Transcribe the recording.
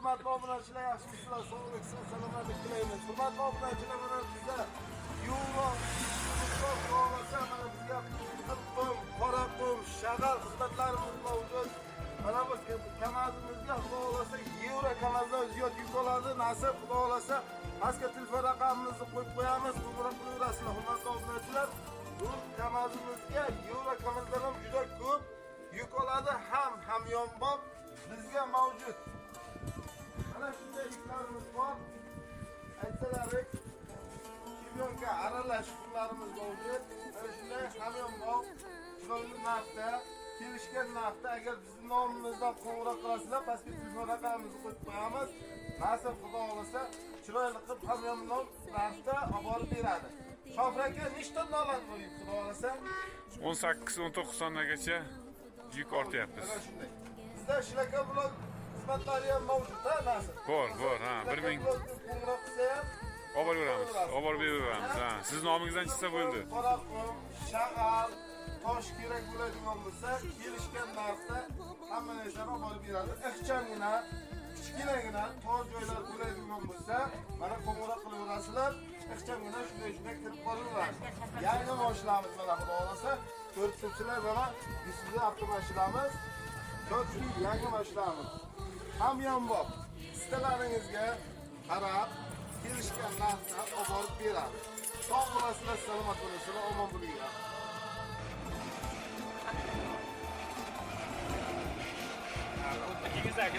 hurmatli obunachilar, yaxshimisizlar? Sog'lik, salomatlik tilaymiz. Hurmatli obunachilar, mana bizda Euro qo'g'lasa, mana bizga qum, qora qum, shag'al xizmatlarimiz mavjud. Mana biz kamazimizga xudo xolasa Euro kamazdan ziyod yuk oladi. Nasib xudo xolasa pastga telefon raqamimizni qo'yib qo'yamiz. Qo'ng'iroq qilaverasizlar, hurmatli obunachilar. Bu kamazimizga Euro kamazdan ham juda ko'p yuk oladi, ham yonbob bizga mavjud. Mana shunday yuklarimiz bor. Aytsalarik, millionga aralash pullarimiz mavjud. Mana shunday hamyonbop, chiroyli narxda, kelishgan narxda agar bizning nomimizdan qo'ng'iroq qilasizlar, pastga telefon raqamimizni qo'yib qo'yamiz. Nasib xudo xolasa chiroyli qilib hamyonbop narxda olib borib beradi. Shofir aka nechta donlar qo'yib xudo xolasa? 18-19 sonagacha yuk ortyapmiz. Mana shunday. Bizda shlaka blok xizmatlari ham mavjud, ha, nasib. Bor, ha, 1000 qo'ng'iroq qilsa ham olib beraveramiz. Ha, siz nomingizdan chiqsa bo'ldi. Qora qum, shag'al, tosh kerak bo'ladigan bo'lsa, kelishgan narxda hamma narsani olib borib beradi. Ixchamgina, kichkinagina tor joylar bo'ladigan bo'lsa, mana qo'ng'iroq qilaverasizlar. Ixchamgina shunday kirib qolaveradi. Yangi mashinamiz mana xudo xolasa, ko'rsatuvchilar mana Isuzu avtomashinamiz. Yoki yangi mashinamiz. Hamyonbop istalaringizga qarab kelishgan narxda olib borib beradi. Sog' bo'lasizlar, salomat bo'lasizlar, omon bo'linglar. Ikkingizdagi